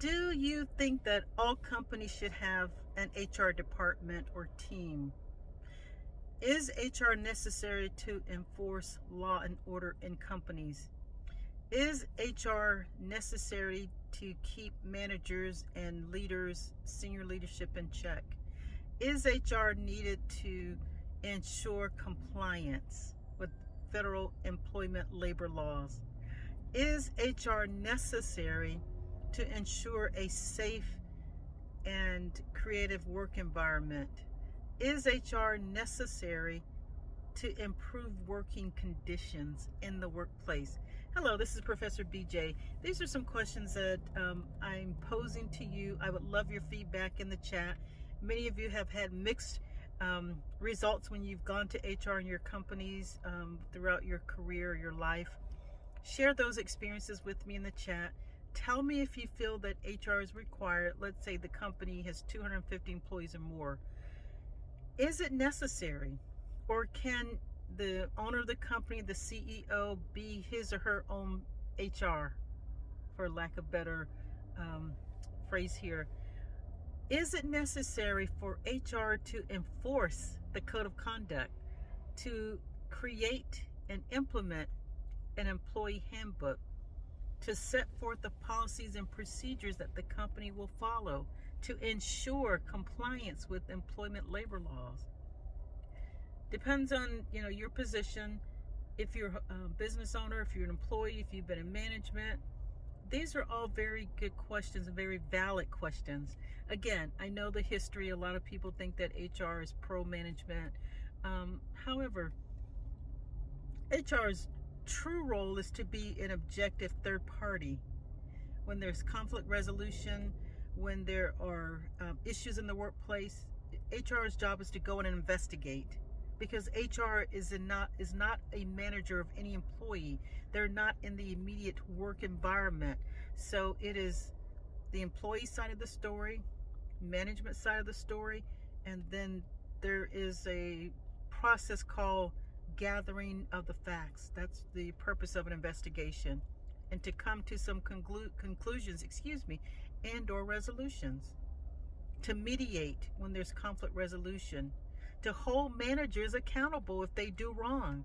Do you think that all companies should have an HR department or team? Is HR necessary to enforce law and order in companies? Is HR necessary to keep managers and leaders, senior leadership in check? Is HR needed to ensure compliance with federal employment labor laws? Is HR necessary to ensure a safe and creative work environment? Is HR necessary to improve working conditions in the workplace? Hello, this is Professor BJ. These are some questions that I'm posing to you. I would love your feedback in the chat. Many of you have had mixed results when you've gone to HR in your companies throughout your career or your life. Share those experiences with me in the chat. Tell me if you feel that HR is required. Let's say the company has 250 employees or more. Is it necessary? Or can the owner of the company, the CEO, be his or her own HR, for lack of better phrase here? Is it necessary for HR to enforce the code of conduct, to create and implement an employee handbook, to set forth the policies and procedures that the company will follow to ensure compliance with employment labor laws? Depends on your position. If you're a business owner, if you're an employee, if you've been in management, these are all very good questions and very valid questions. Again, I know the history. A lot of people think that HR is pro-management. However, HR's true role is to be an objective third party. When there's conflict resolution, when there are issues in the workplace, HR's job is to go in and investigate, because HR is not a manager of any employee. They're not in the immediate work environment. So it is the employee side of the story, management side of the story, and then there is a process called gathering of the facts. That's the purpose of an investigation, and to come to some conclusions, and or resolutions, to mediate when there's conflict resolution, to hold managers accountable if they do wrong,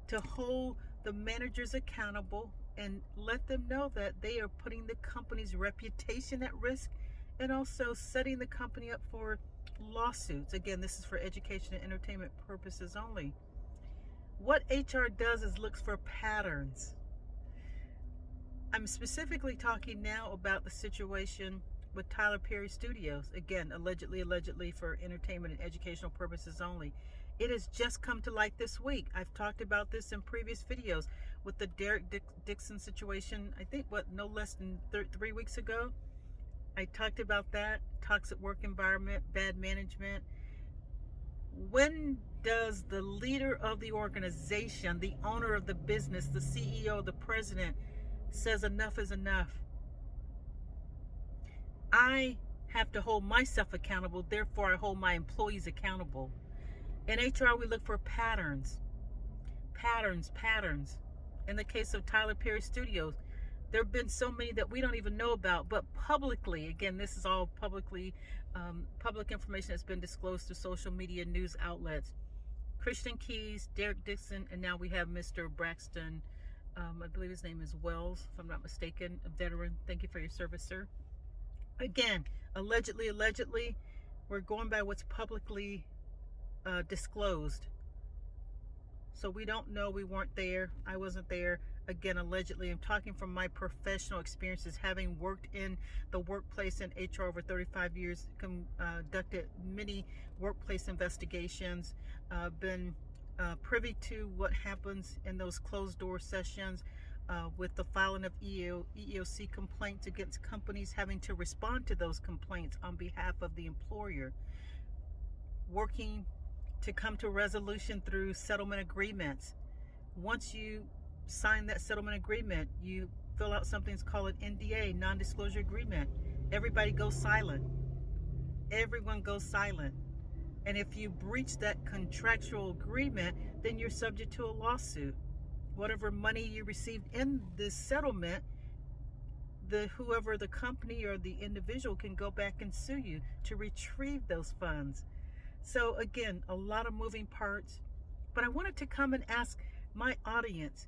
to hold the managers accountable and let them know that they are putting the company's reputation at risk, and also setting the company up for lawsuits. Again, this is for education and entertainment purposes only. What HR does is looks for patterns. I'm specifically talking now about the situation with Tyler Perry Studios. Again, allegedly for entertainment and educational purposes only. It has just come to light this week. I've talked about this in previous videos with the Derek Dixon situation. I think no less than 3 weeks ago. I talked about that. Toxic work environment, bad management. When does the leader of the organization, the owner of the business, the CEO, the president, says enough is enough? I have to hold myself accountable, therefore I hold my employees accountable. In HR, we look for patterns. In the case of Tyler Perry Studios, there have been so many that we don't even know about, but publicly, again, this is all public information that's been disclosed through social media news outlets. Christian Keys, Derek Dixon, and now we have Mr. Braxton, I believe his name is Wells, if I'm not mistaken, a veteran. Thank you for your service, sir. Again, allegedly, we're going by what's publicly disclosed. So we don't know. We weren't there. I wasn't there. Again, allegedly. I'm talking from my professional experiences, having worked in the workplace in HR over 35 years, conducted many workplace investigations, been privy to what happens in those closed door sessions, with the filing of EEOC complaints against companies, having to respond to those complaints on behalf of the employer, working to come to a resolution through settlement agreements. Once you sign that settlement agreement, you fill out something called an NDA, non-disclosure agreement. Everybody goes silent. Everyone goes silent. And if you breach that contractual agreement, then you're subject to a lawsuit. Whatever money you received in this settlement, whoever the company or the individual can go back and sue you to retrieve those funds. So again, a lot of moving parts, but I wanted to come and ask my audience,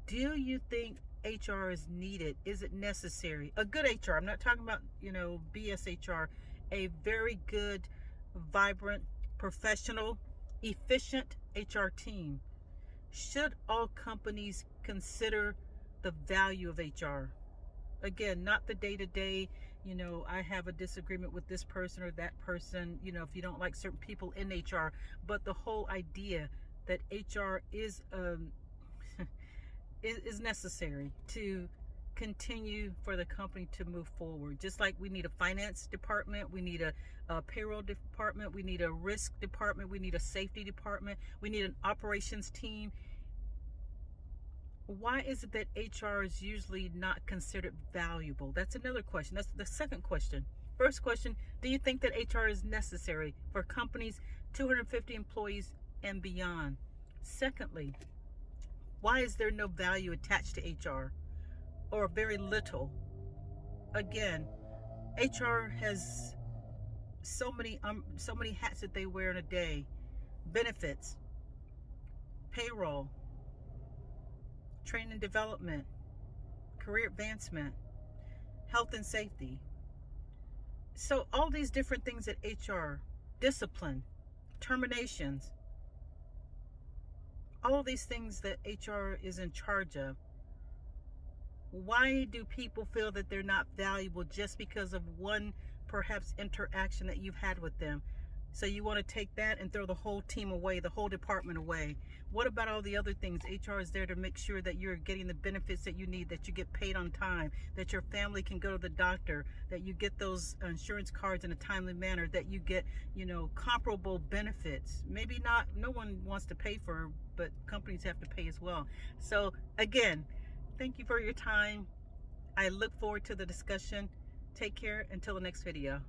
do you think HR is needed? Is it necessary? A good HR, I'm not talking about, BS HR, a very good, vibrant, professional, efficient HR team. Should all companies consider the value of HR? Again, not the day-to-day, I have a disagreement with this person or that person, if you don't like certain people in HR, but the whole idea that HR is is necessary to continue for the company to move forward. Just like we need a finance department, we need a payroll department, we need a risk department, we need a safety department, we need an operations team. Why is it that HR is usually not considered valuable? That's another question. That's the second question. First question, do you think that HR is necessary for companies 250 employees and beyond? Secondly, why is there no value attached to HR, or very little? Again, HR has so many hats that they wear in a day. Benefits, payroll, training and development, career advancement, health and safety. So all these different things at HR, discipline, terminations, all of these things that HR is in charge of. Why do people feel that they're not valuable just because of one perhaps interaction that you've had with them? So you want to take that and throw the whole team away, the whole department away. What about all the other things? HR is there to make sure that you're getting the benefits that you need, that you get paid on time, that your family can go to the doctor, that you get those insurance cards in a timely manner, that you get, comparable benefits. Maybe not, no one wants to pay for, but companies have to pay as well. So again, thank you for your time. I look forward to the discussion. Take care until the next video.